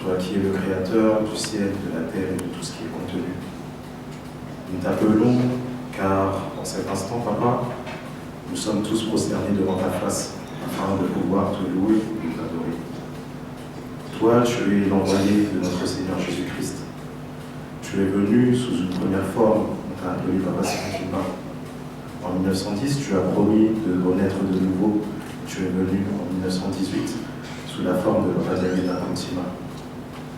toi qui es le créateur du ciel, de la terre et de tout ce qui est contenu. Nous t'appelons car en cet instant, Papa, nous sommes tous prosternés devant ta face afin de pouvoir te louer et t'adorer. Toi, tu es l'envoyé de notre Seigneur Jésus-Christ. Tu es venu sous une première forme, on t'a appelé Papa Simon. En 1910, tu as promis de renaître de nouveau. Tu es venu en 1918 sous la forme de Papa Daniela Pantima.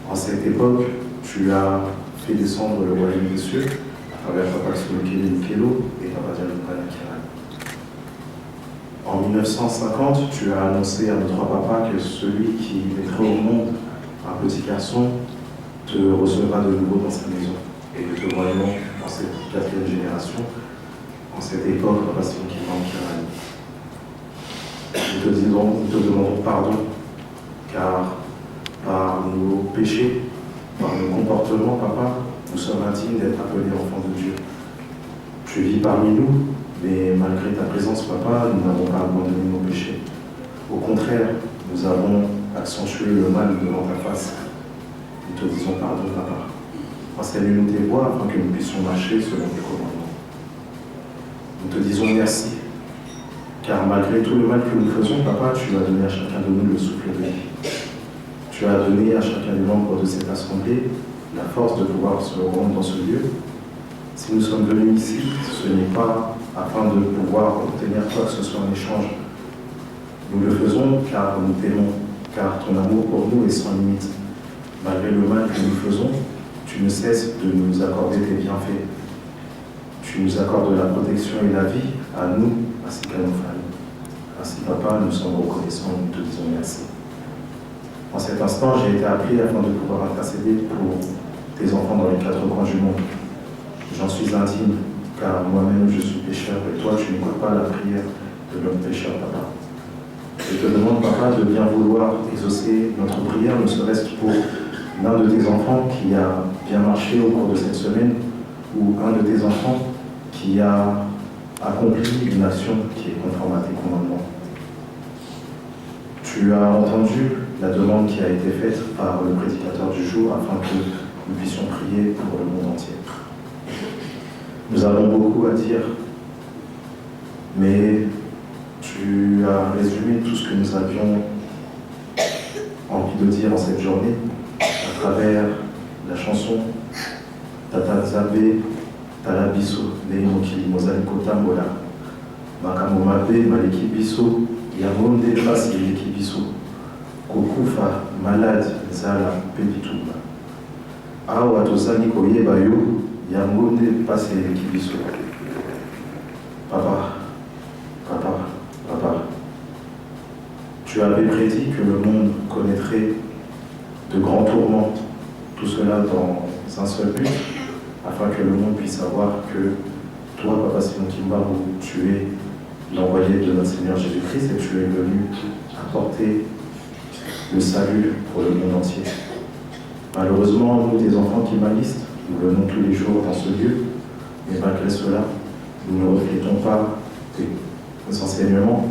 En cette époque, tu as fait descendre le royaume des cieux à travers Papa Solokele Nikelo et Papa Daniela Kiran. En 1950, tu as annoncé à nos trois papas que celui qui naîtrait au monde, un petit garçon, te recevra de nouveau dans sa maison. Et nous te voyons dans cette quatrième génération, en cette époque, Papa Simon Kiran. Nous te demandons pardon, car par nos péchés, par nos comportements, Papa, nous sommes indignes d'être appelés enfants de Dieu. Tu vis parmi nous, mais malgré ta présence, Papa, nous n'avons pas abandonné nos péchés. Au contraire, nous avons accentué le mal devant ta face. Nous te disons pardon, Papa. Enseigne-nous tes voies afin que nous puissions marcher selon tes commandements. Nous te disons merci, car malgré tout le mal que nous faisons, Papa, tu as donné à chacun de nous le souffle de vie. Tu as donné à chacun des membres de cette assemblée la force de pouvoir se rendre dans ce lieu. Si nous sommes venus ici, ce n'est pas afin de pouvoir obtenir quoi que ce soit en échange. Nous le faisons car nous t'aimons, car ton amour pour nous est sans limite. Malgré le mal que nous faisons, tu ne cesses de nous accorder tes bienfaits. Tu nous accordes la protection et la vie à nous ainsi qu'à nos familles. Ainsi, Papa, nous sommes reconnaissants, nous te disons merci. En cet instant, j'ai été appelé afin de pouvoir intercéder pour tes enfants dans les quatre coins du monde. J'en suis indigne, car moi-même je suis pécheur et toi tu n'écoutes pas la prière de l'homme pécheur, Papa. Je te demande, Papa, de bien vouloir exaucer notre prière, ne serait-ce pour l'un de tes enfants qui a bien marché au cours de cette semaine, ou un de tes enfants qui a accompli une action qui est conforme à tes commandements. Tu as entendu la demande qui a été faite par le prédicateur du jour afin que nous puissions prier pour le monde entier. Nous avons beaucoup à dire, mais tu as résumé tout ce que nous avions envie de dire en cette journée à travers la chanson Tata Zabe Talabiso Neimoki Mozamiko Tambola Makamomabe Maleki Biso Yamonde Fasi Leki Biso Kokufa Malade Zala Pepituma Awa Tosani Koyeba Yo Yamonde Fasi Leki Biso. Papa, tu avais prédit que le monde connaîtrait de grands tourments, tout cela dans un seul but, afin que le monde puisse savoir que toi, Papa Simon Kimbarou, tu es l'envoyé de notre Seigneur Jésus-Christ et tu es venu apporter le salut pour le monde entier. Malheureusement, nous, des enfants kimalistes, nous venons tous les jours dans ce lieu, mais malgré cela, nous ne reflétons pas tes enseignements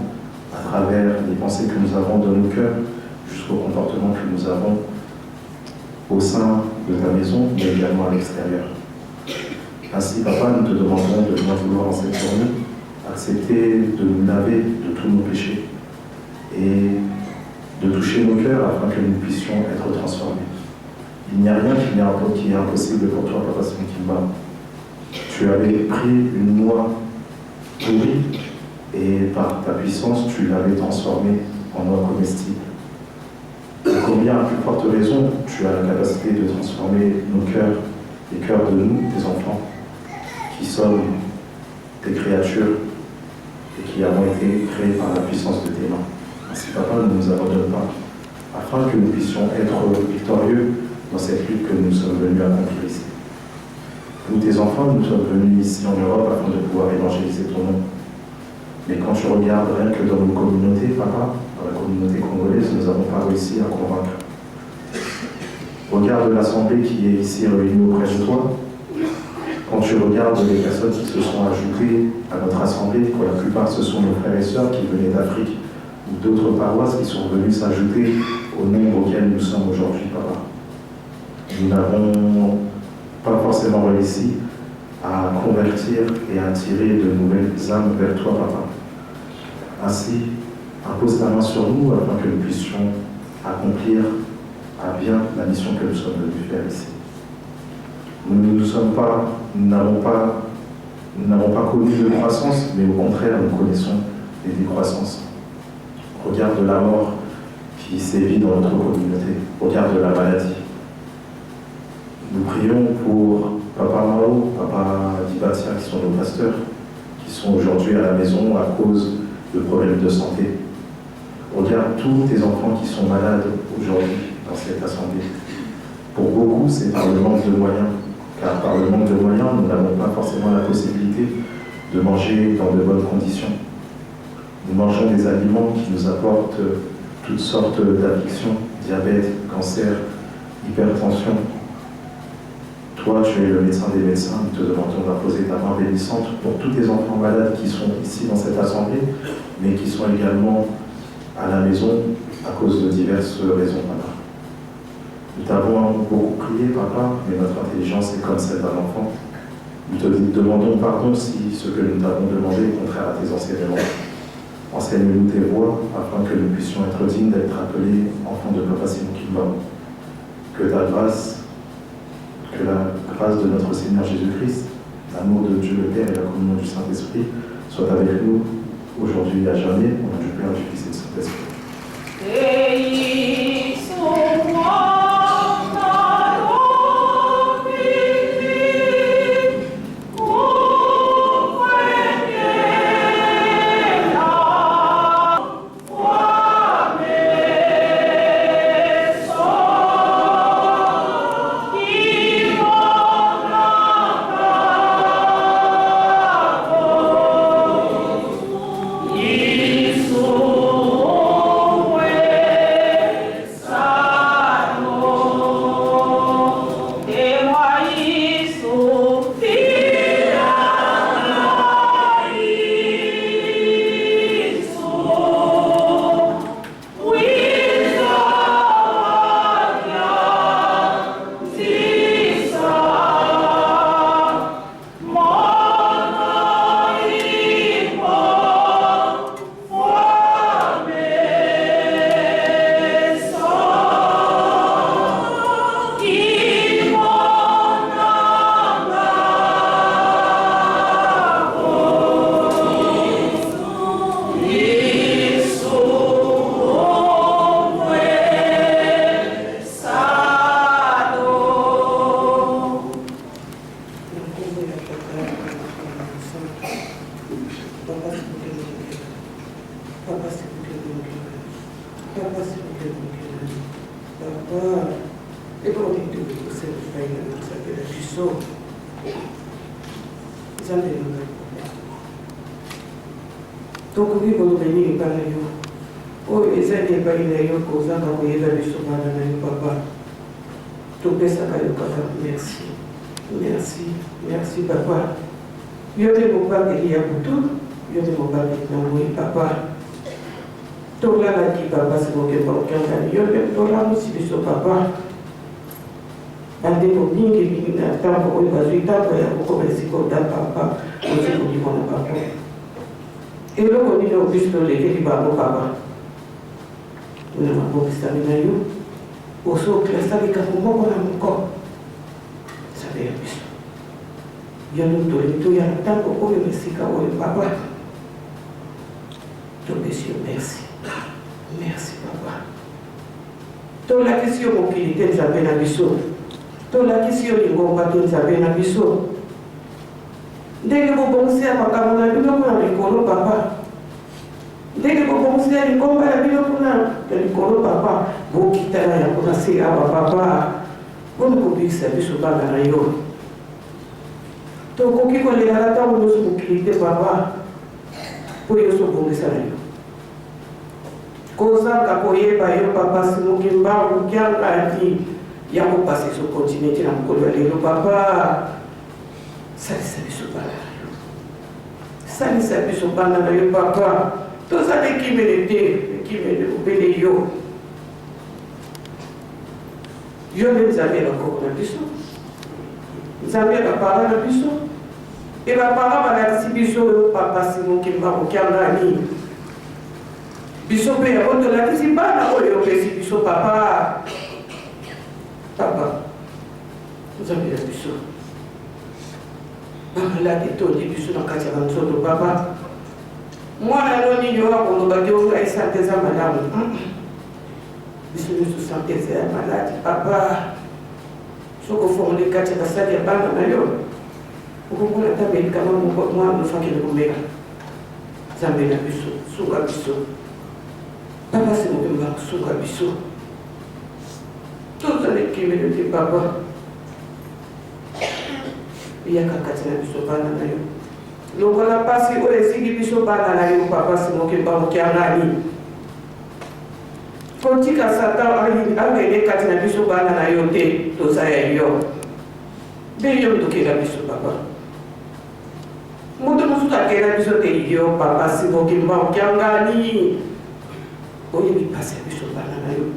à travers les pensées que nous avons dans nos cœurs, jusqu'au comportement que nous avons au sein de ta maison, mais également à l'extérieur. Ainsi, Papa, nous te demandons de bien vouloir en cette journée accepter de nous laver de tous nos péchés et de toucher nos cœurs afin que nous puissions être transformés. Il n'y a rien qui est impossible pour toi, Papa Simon Kimba. Tu avais pris une noix pourrie et par ta puissance, tu l'avais transformée en noix comestible. Combien, à plus forte raison, tu as la capacité de transformer nos cœurs, les cœurs de nous, tes enfants, qui sommes tes créatures et qui avons été créés par la puissance de tes mains. Ainsi, Papa, ne nous abandonne pas, afin que nous puissions être victorieux dans cette lutte que nous sommes venus accomplir ici. Nous, tes enfants, nous sommes venus ici en Europe afin de pouvoir évangéliser ton nom. Mais quand tu regardes rien que dans nos communautés, Papa, dans la communauté congolaise, nous n'avons pas réussi à convaincre. Regarde l'assemblée qui est ici réunie auprès de toi. Quand tu regardes les personnes qui se sont ajoutées à notre assemblée, pour la plupart ce sont nos frères et sœurs qui venaient d'Afrique ou d'autres paroisses qui sont venus s'ajouter au nombre auquel nous sommes aujourd'hui, Papa. nous n'avons pas forcément réussi à convertir et à attirer de nouvelles âmes vers toi, Papa. Ainsi, impose ta main sur nous afin que nous puissions accomplir à bien la mission que nous sommes venus faire ici. Nous n'avons pas connu de croissance, mais au contraire, nous connaissons des décroissances. Regarde la mort qui sévit dans notre communauté. Regarde la maladie. Nous prions pour Papa Mao, Papa Dibatia, qui sont nos pasteurs, qui sont aujourd'hui à la maison à cause de problèmes de santé. Regarde tous tes enfants qui sont malades aujourd'hui dans cette assemblée. Pour beaucoup, c'est par le manque de moyens, car par le manque de moyens, nous n'avons pas forcément la possibilité de manger dans de bonnes conditions. Nous mangeons des aliments qui nous apportent toutes sortes d'addictions, diabète, cancer, hypertension. Toi, tu es le médecin des médecins, nous te demandons d'imposer ta main bénissante pour tous tes enfants malades qui sont ici dans cette assemblée, mais qui sont également à la maison à cause de diverses raisons, Papa. Nous t'avons beaucoup prié, Papa, mais notre intelligence est comme celle d'un enfant. Nous te demandons pardon si ce que nous t'avons demandé est contraire à tes enseignements. Enseigne-nous tes voies afin que nous puissions être dignes d'être appelés enfants de Papa Simon Kimba. Que la grâce de notre Seigneur Jésus-Christ, l'amour de Dieu le Père et la communion du Saint-Esprit soient avec nous aujourd'hui et à jamais, au nom du Père, du Fils et du Saint-Esprit. Merci, Papa. Yo te mopa que ya butu, yo te mopa que na Papa. Tola la ki Papa se mo ke ba kanga yo te tola mo si biso Papa. Ande mo mingi na tampo ko ba zui tampo ya ko ba si ko da Papa, mo se ko di mo Papa. E lo ko ni no biso le ke di ba mo Papa. Una ma bo sta na yo. O so que sta di ka mo ko na mo ko. Sabe biso. Yo no tu ya tampo ko me sika o Papa. Donc Monsieur, merci. Merci Papa. Toute la question qui était nzambe na biso. Toute la question lingomba ke nzambe na biso. Ndenge bobonsia makambo na bino kuna likolo Papa. Ndenge bobonsia lingomba na bino kuna likolo Papa. Bokitala ya kuna se awa Papa. Bono kobikisa biso bana na yo. Tokoki kolela ntango nyonso mokili te Papa. Po yo sobongisa na yo. Kozaka koyeba yo Papa Simoki Mbangu kyanga ati ya kopasa so kontinente na mokolo ya lelo Papa. Salisa biso bana na yo. Salisa biso bana na yo Papa. Tozala ekimele te, ekimele obele yo. yo nde nzambe bakoko na biso nzambe bapara na biso e bapara balakisi biso oyo papa simokimba kokiangani biso mpe yango tolakisi bana oyo opesi biso papa nzambe na biso bamaladi tondi biso na kati ya banzoto papa mwana no nini oyo akolobaki oyo esante eza malamu biso nyonso sante eza ya maladi papa soki ofongoli kati ya basali ya bana na yo okomona ata medikama mwana mofakeli komela nzambe na biso sunga biso papa simokimba sunga biso tozala ekimelo te papa yaka kati na biso bana na yo longola pasi oyo esili biso bana na yo papa simokimba mokiangani kotika satan angele kati na biso bana na yo te toza ya yo nde yo ndokela biso papa moto mosusu akela biso te yo papa simokimba mokiangani oyebi pasi ya biso bana na yo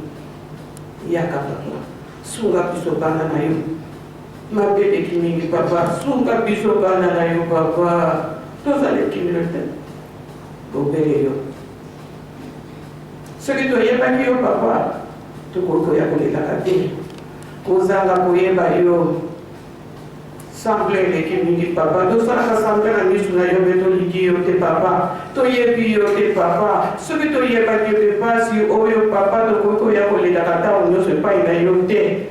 yaka papa sunga biso bana na yo mabeleki mingi papa sunga biso bana na yo papa tozala ekimelo te bobele yo soki toyebaki yo papa tokoki koya kolelaka te kozanga koyeba yo samble eleki mingi papa tosalaka samble na miso na yo mpe toliki yo te papa toyebi yo te papa soki toyebaki yo te pasi oyo papa tokoki koya kolelaka ntango nyonso epai na yo te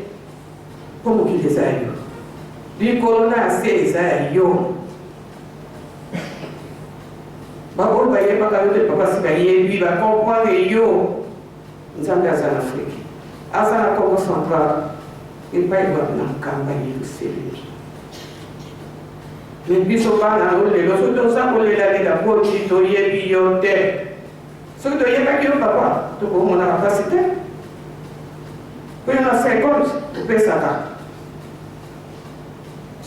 mpo mokili eza ya yo likolo na se eza ya yo baoyo bayebaka yo te papa si bayebi bakomprendre yo nzambe aza na afrike aza na congo central epai na nkamba yerusalemi me biso bana no lelo soki toza kolelalela poti toyebi yo te soki toyebaki yo papa tokomonaka mpasi te mpo yo na 50 opesaka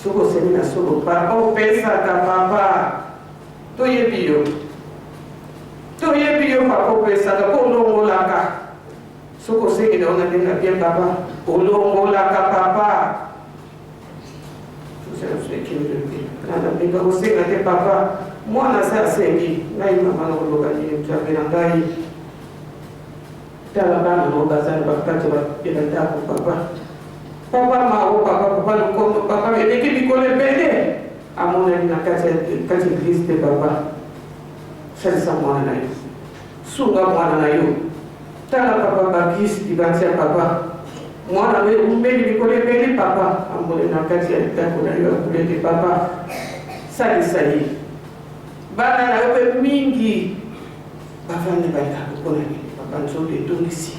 soki osemi na solo papa opesaka papa toyebi yo papa opesaka mpo olongolaka soki osengeli ona ndenga bien papa olongolaka papa nanga kosenga te papa mwana se asengi ngai mama na koloba nini nzambe na ngai tala bana no bazali bakati bapela ndako papa mao papa lukondo papa eleki mikolo ebele amonani na kati eglise te papa salisa mwana na yo sunga mwana na yo tala papa bakisi libanzi ya papa mwana we umeli mikolo ebele papa amone na kati ya ndako na yo akulete papa salisa ye bana na yo mpe mingi bafandi bandako mpona nini papa nzambe etungisi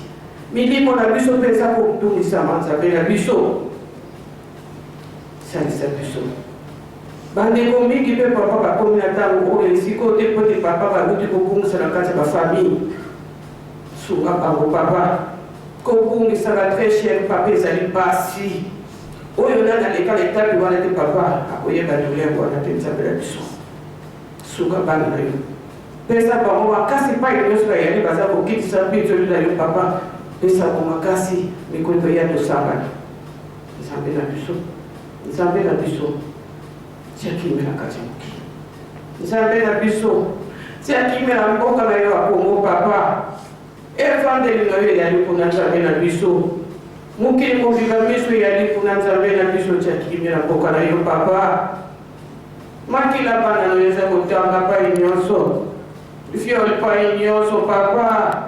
milimo na biso mpe eza kotungisama nzambe na biso salisa biso bandeko mingi mpe papa bakomi na ntango oyo esika te mpo te papa baluti kobungisa na kati ya bafamille sunga bango papa kobungisaka très cher papa ezali pasi oyo nani aleka letabi wana te papa akoyeba douleur wana te nzambe na biso sunga bana na yo pesa bango makasi pai nyonso bayali baza kokitisa mpinzoli na yo papa pesa bango makasi mikolo toya tosangana nzambe na biso tiakimela kati ya mokili nzambe na biso tiakimela mboka na yo akongo papa evandeli na yo eyali kuna nzambe na biso mokili mobima miso eyali kuna nzambe na biso tiakimela mboka na yo papa makila bana na yo eza kotanga pai nyonso fiole pai nyonso papa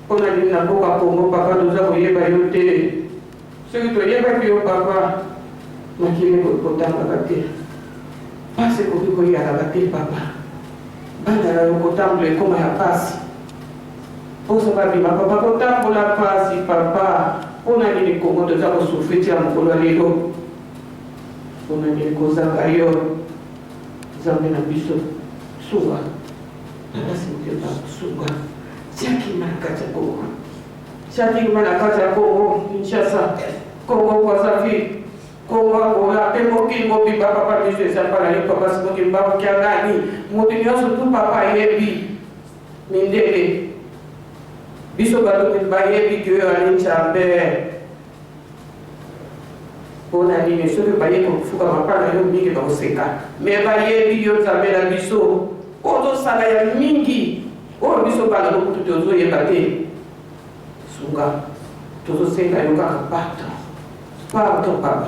mpona nini na mboka kongo papa toza koyeba yo te soki toyebaki yo papa makili kotangaka te pasi ekoki koyalaka te papa bana na yo kotambola ekoma ya pasi poso babima papa kotambola pasi papa mpona nini kongo toza kosufri ti ya mokolo ya lelo mpona nini kozanga yo nzambe na biso sunga pasi mokeba sunga tiakima na kati ya kongo tiakima na kati ya kongo kinshasa kongo kwazavi kongo akola mpe mokili mobimba papa biso eza mpana yo papa simokimba mokiangani moto nyonso tu papa ayebi mindele biso bato bayebi ki oyo ali nzambe Pour la ligne, ce que vous voyez comme fou comme pas dans le mingi dans ce cas. Mais voyez, il y a la biso. Odo salaya mingi. Oh, biso pas le coup de ozo et baté. Sunga. Todo se la yoga pardon. Pardon papa.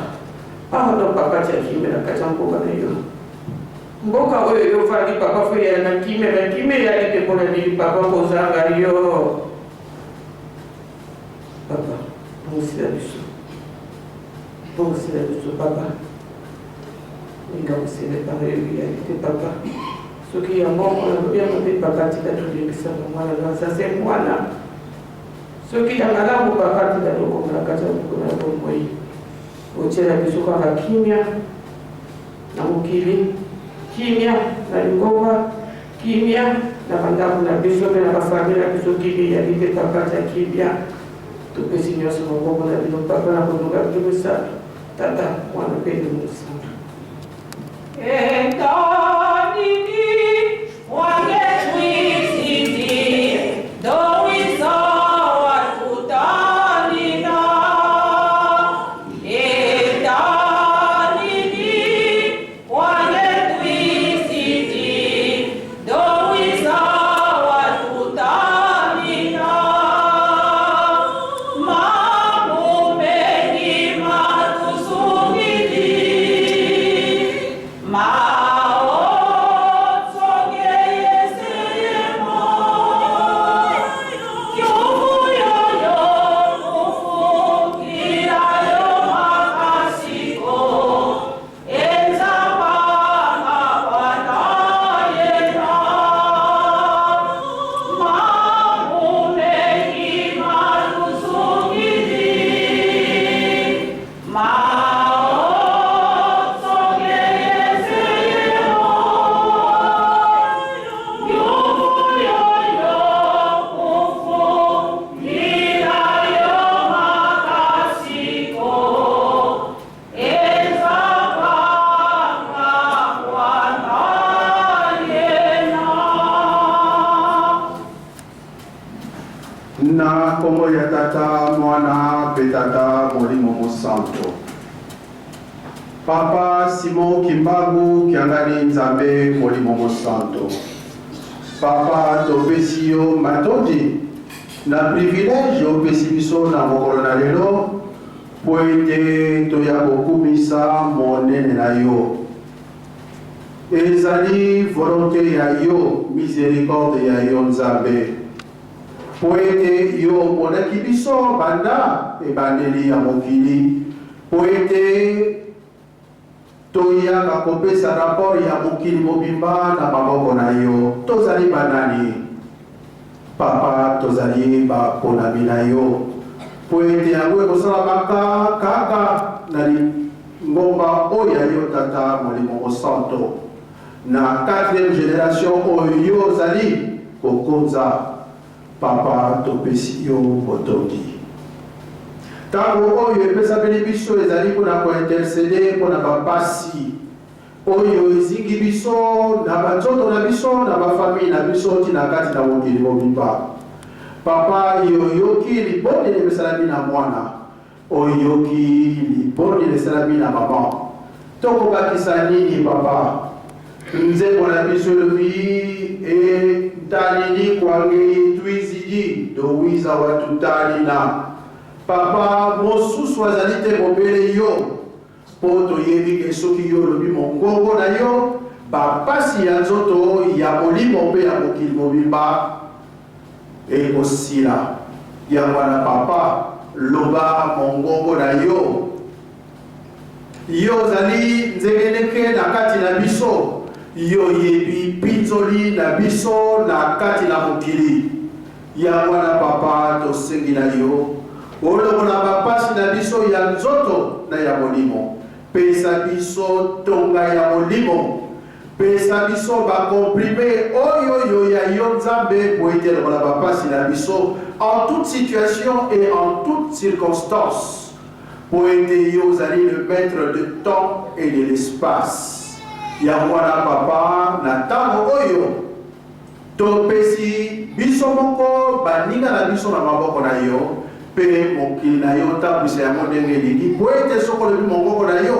Pardon papa tchaki la kachampo kana yo. Mboka oyo yo fali papa fo ya na kime ya te pona ni papa ko zanga yo. Papa, bon c'est la biso. Bon c'est la biso papa. Il a aussi les réalité papa. Ce qui est mort, on a bien monté papa tu as tout dit ça ça c'est moi là. Ce qui est malade pour papa tu as tout comme la casa pour la bonne moi. Ochela biso kwa kimya na mukili. Kimya na ngoma, kimya na bandabu na biso na familia biso kimya réalité papa tu as kimya. Tout petit nous sommes au moment de nos papa na bonne garde ça. Tata, moi le pays de nous. Na kombo ya tata mwana petata molimo mosanto. Papa Simon Kimbangu kiangali nzambe molimo mosanto. Papa topesi yo matondi na privilège opesi biso na mokolo na lelo po ete toya kokumisa monene na yo. Ezali volonté ya yo, miséricorde ya yo nzambe. Po ete yo monaki biso banda ebandeli ya mokili. Po ete toyaka kopesa rapport ya mokili mobimba na maboko na yo. Tozali banani? Papa, tozali baponami na yo. Po ete yango ekosalamaka kaka na ngomba oyo ya yo tata molimo mosanto. Na 4e génération oyo ozali kokonza. Papa topesi yo botondi. Tango oyo epesabeli biso ezali mpona kointercede mpona bapasi oyo ezingi biso na banzoto na biso na bafamille na biso tina kati na mokili mobimba. Papa yoyoki libondeli esalami na mwana, oyoki libondeli esalami na mama. Tokobakisa nini papa? Nzembo na biso elobi etalini kwange twizidi dowiza watu talina. Papa mosusu azali te mobele yo po toyebi ke soki yo lobi mongongo na yo bapasi ya nzoto ya molimo mpe ya mokili mobimba ekosila. Yango wana papa loba mongongo na yo. Yo ozali nzengeneke na kati na biso. Yo yebi pinzoli na biso na kati na mokili. Yango wana papa tosengi na yo. Olongo na bapasi na biso ya nzoto na ya molimo. Pesa biso tonga ya molimo. Pesa biso bakomprime oyo yo ya yo nzambe po ete na bapasi na biso en toute situation et en toute circonstance. Po ete yo ozali le maître de temps et de l'espace. Yango wana papa na tango oyo topesi biso moko baninga na biso na maboko na yo. pe mokili na yo tambwisa yango ndenge elingi po ete soki olobi mongoko na yo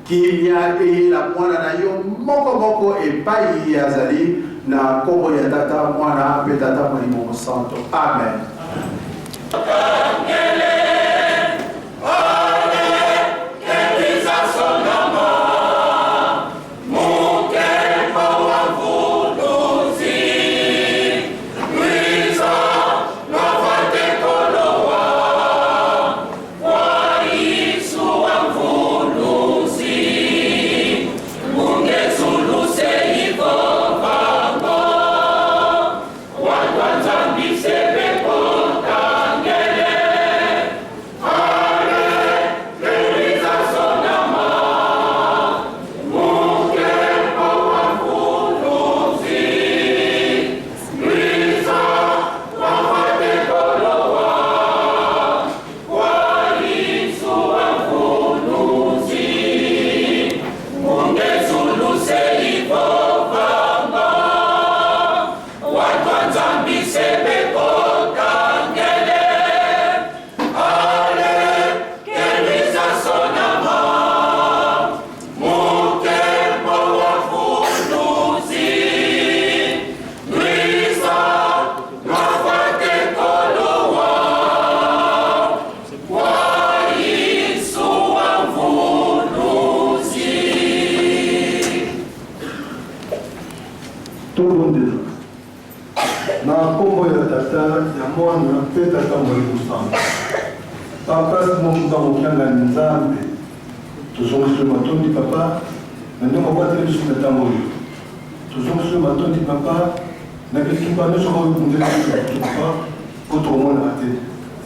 kimia eyela mwana na yo moko epai azali na kombo ya tata mwana mpe tata molimo mosantu amen.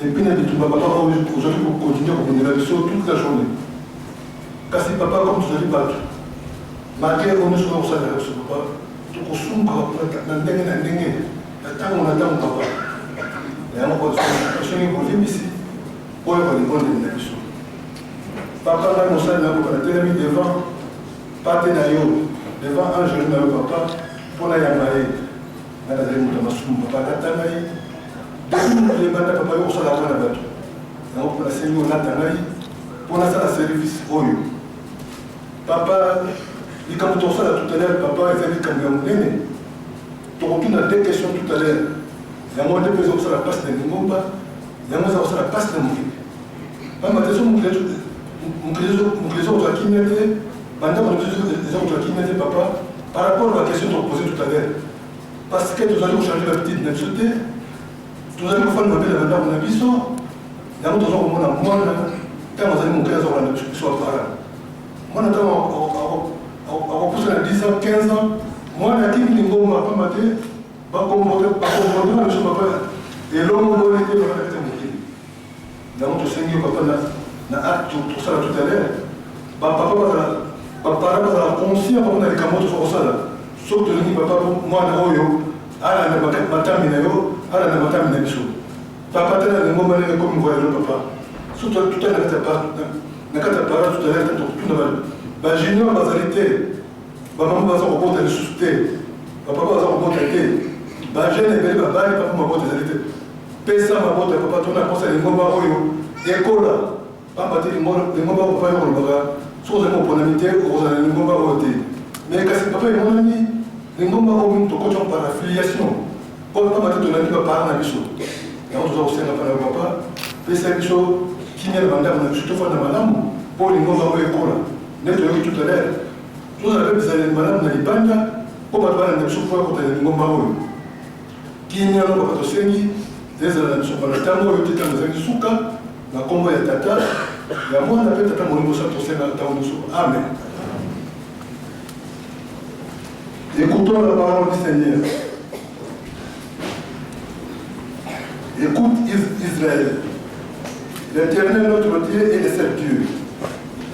Et puis, papa, aujourd'hui, pour continuer à continuer la mission toute la journée. Kasi papa, comme tu as dit, malgré qu'on est sur le salaire, ce papa, tout le monde a papa. Et à mon côté, je suis venu ici pour avoir une bonne mission. Papa, là, mon salaire, on a mis devant, devant un jeune papa, pour la yamaï. Là, la zéro de ma somme, papa, la tamaï. Depuis que les bâtards papa ont la bonne abattu. On peut la saigner au Natanaï pour la salle à service. Papa, il comme tout ça tout à l'heure, papa, il fait comme un néné. Tu retournes à deux questions tout à l'heure. Il y a moins de personnes qui la passe de Ngomba, il y a moins de la passe de Mouké. Maman, des gens qui ont kidnappé, pendant que les gens qui ont kidnappé papa, par rapport à la question que tu as posée tout à l'heure. Parce que nous allons changer la petite nationalité. Nous allons faire le bébé de la maison. Nous allons faire le monde quand nous allons monter à la maison. Moi, on pousse à 10 ans, 15 ans. Moi, je suis venu à la maison. Je suis et l'homme est venu à la maison. Nous allons Seigneur, papa, na acte tout ça tout à l'heure. Papa va conscient de la camotte sur ça. Sauf que papa, moi, ala na matami na yo ala na matami na biso papa tena le ngoma le comme voyage papa surtout tout à l'heure na kata para tout à l'heure tout na junior bazalité ba maman baza ko bota le susté papa baza ko bota te ba jeune bele ba bali papa ma bota zalité pesa ma bota papa tona kosa le ngoma oyo ekola papa te le ngoma ko pa yo ba so za ko ponamité ko za le ngoma oyo te mais kasi papa e monani les moments où nous avons par affiliation, pour ne pas mettre de la part de la mission. Et on doit aussi faire un papa, et c'est une chose qui n'est pas madame, surtout pour madame, pour les moments où école. N'est-ce pas tout à l'heure? Nous avons des années de madame dans les bandes, pour ne pas mettre de pour les moments où. Qui n'y a pas de seigneur, des années de souka, le temps où il était dans les années de souka, la combat est tata, la moindre appelle tata mon niveau santo seigneur dans le temps de souka. Amen. Écoutons la parole du Seigneur. Écoute Israël. L'Éternel notre Dieu est le seul Dieu.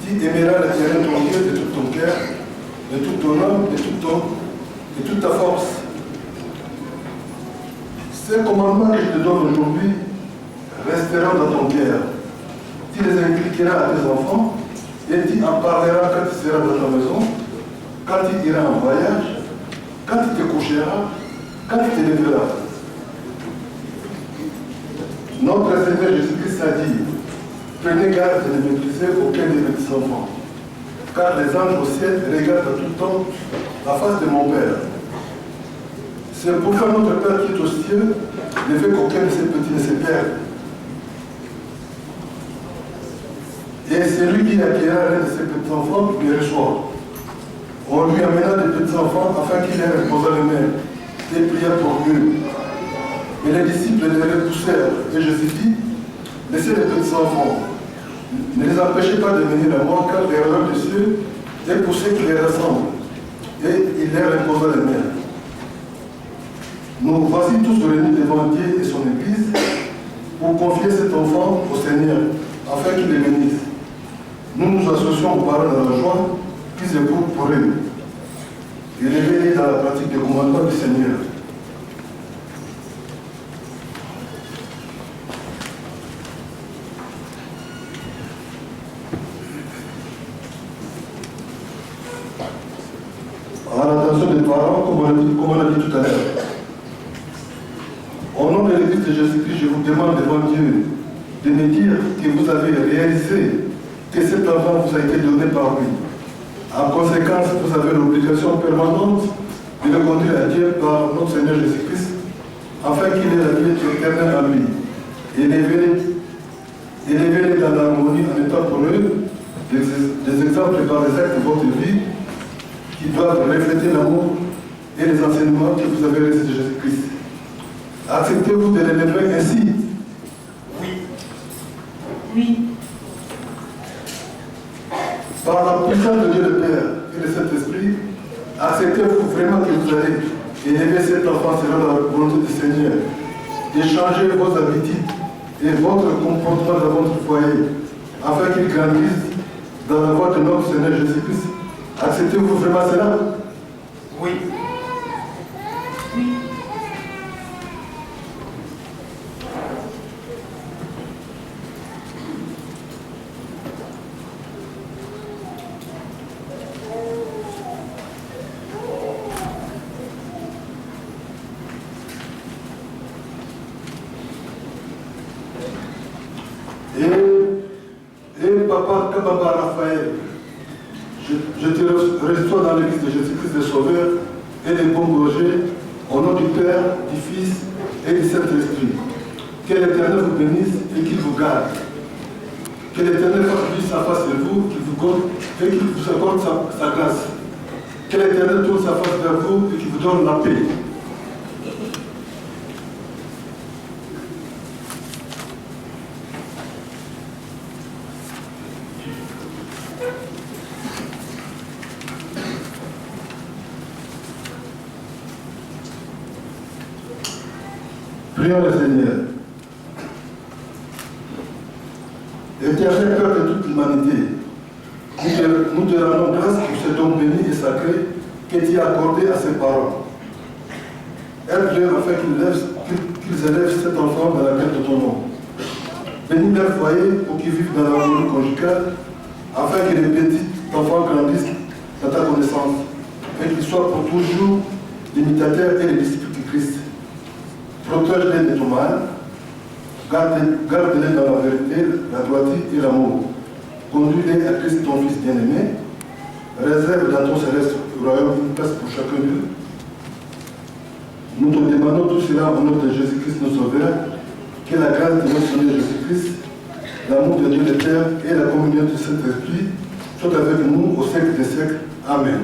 Tu aimeras l'Éternel ton Dieu de tout ton cœur, de tout ton âme, de toute ta force. Ces commandements que je te donne aujourd'hui resteront dans ton cœur. Tu les impliqueras à tes enfants et tu en parleras quand tu seras dans ta maison, quand tu iras en voyage, quand tu te coucheras, quand tu te lèveras. Notre Seigneur Jésus-Christ Jésus-Christ a dit, prenez garde de ne mépriser aucun des petits enfants, car les anges au ciel regardent à tout temps la face de mon Père. C'est pourquoi notre Père qui est aux cieux ne fait qu'aucun de ses petits ne se perde. Et c'est lui qui acquérera l'un de ses petits enfants qui les reçoit. On lui amena des petits enfants afin qu'il les reposa les mains et pria pour eux. Mais les disciples les repoussèrent et Jésus dit, laissez les petits enfants. Ne les empêchez pas de venir à moi, car les royaumes des cieux est pour ceux qui les rassemblent. Et il leur imposa les mains. Nous voici tous réunis devant Dieu et son Église pour confier cet enfant au Seigneur, afin qu'il les bénisse. Nous nous associons aux paroles de la joie qu'ils écoutent pour eux. Et les dans la pratique des commandements du Seigneur. À l'attention des parents, comme on l'a dit tout à l'heure. Au nom de l'Église de Jésus-Christ, je vous demande devant Dieu de me dire que vous avez réalisé que cet enfant vous a été donné par lui. En conséquence, vous avez l'obligation permanente de le conduire à Dieu par notre Seigneur Jésus-Christ, afin qu'il ait la vie éternelle en lui. Élevez-les dans l'harmonie en étant pour eux des exemples par les actes de votre vie qui doivent refléter l'amour et les enseignements que vous avez reçus de Jésus-Christ. Acceptez-vous de l'élever ainsi? Oui. Oui. Par la puissance de Dieu le Père et de Saint-Esprit, acceptez-vous vraiment que vous allez élever cet enfant selon la volonté du Seigneur, d'échanger vos habitudes et votre comportement dans votre foyer, afin qu'il grandisse dans la voie de notre Seigneur Jésus-Christ. Acceptez-vous vraiment cela? Oui. Oui. Et papa Kababa Raphaël, je te reçois dans l'église de Jésus-Christ le Sauveur et le bon berger, au nom du Père, du Fils et du Saint-Esprit. Que l'Éternel vous bénisse et qu'il vous garde. Que l'Éternel fasse sa face sur vous, qu'il vous compte et qu'il vous accorde sa grâce. Que l'Éternel tourne sa face vers vous et qu'il vous donne la paix. Prions le Seigneur. Éternel Père de toute l'humanité, nous te rendons grâce pour ce don béni et sacré que tu as accordé à ses parents. Aide-leur afin qu'ils élèvent cet enfant dans la crainte de ton nom. Bénis leur foyer pour qu'ils vivent dans l'harmonie conjugale, afin que les petits enfants grandissent dans ta connaissance et qu'ils soient pour toujours l'imitateur et les disciples du Christ. Protège-les de ton mal, garde-les dans la vérité, la droiture et l'amour. Conduis-les à Christ, ton Fils bien-aimé. Réserve dans ton céleste royaume une place pour chacun d'eux. Nous te demandons tout cela au nom de Jésus-Christ, notre Sauveur. Que la grâce de notre Seigneur Jésus-Christ, l'amour de Dieu le Père et la communion du Saint-Esprit soient avec nous au siècle des siècles. Amen.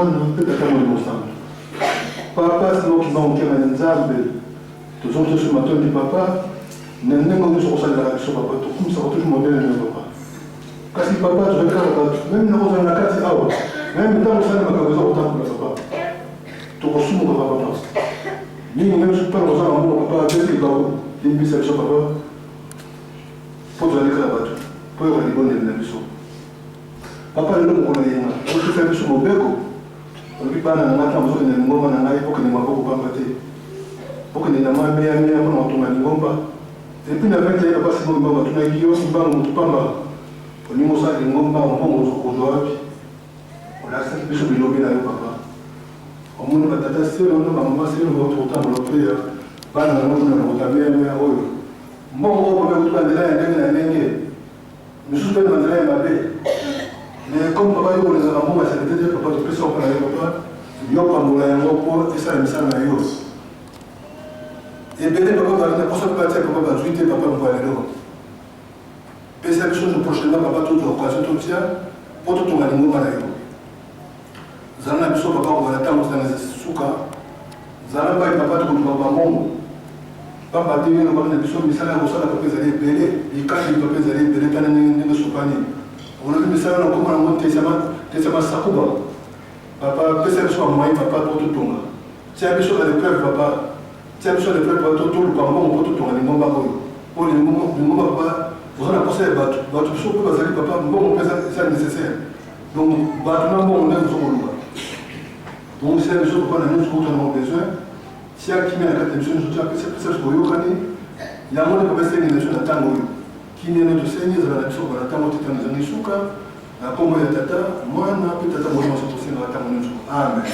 mwana mpe tata molimo sango papa sinoki baokema na nzambe tozongi toso matondi papa na ndenge nyonso kosalelaka biso papa tokumisaka toujours modele na papa kasi papa tozali kaka bato meme nakozala na kati awa meme ntango osali makambo eza kotambola papa tokosumuka papa nini meme soki mpana kozala mboka papa abeti bao limbisa biso papa mpo tozali kaka bato mpo yoka libondeli na biso papa lelo mokolo yenga okisa biso mobeko olobi bana na ngai ntango ozokende lingomba na ngai okende maboko pamba te okende na mameyameya mpona kotonga lingomba epuis na 21 papa simo lingomba tunaki yo mbango motu pamba olingi osala lingomba ombongo ozokozwa wapi olakisaki biso bilobi na yo papa omoni batata selo no bamama selo bauti kotambola mpe ya bana na ngomona na kotameyameya oyo mbongo oyo papa kutu banzela ya ndenge na ndenge misusu mpe na banzela ya mabe mais comme papa yo olezaka mbongo ya sekete te papa topesa opana ye papa yo pambola yango mpo esala misala na yo ebele papa balina mposo mpe batia papa bazwi te papa mpo ya lelo pesa biso no prochainement papa toto occasion totia mpo totonga lingomba na yo zala na biso papa kozala ntango ozala suka zala mpai papa tokotuka bambongo pamba te yo nobaki na biso misala ya kosala papa ezali ebele likandi papa ezali ebele tana ndenge sopani olobi misala na nkoma nango tesama sakuba papa pesa biso bamwai papa mpo totonga tia biso na lepreuve papa tia biso na lepreuve papa toluka mbongo mpo totonga lingomba oyo mpo lingomba papa oza na posa ya bato biso mpe bazali papa mbongo mpe eza nécessaire donc bato na mbongo nde tozokoluka donc sia biso papa na nyonso kotonango besoin tia kimia na kati na biso nyonso tia pesa biso boyokani yango nde papa esengi na biso na ntango oyo kimia nde tosengi ezala na biso bana ntango tetana ezangi suka na kombo ya tata mwana mpe tata molimo so tosengaka ntango nyonso amen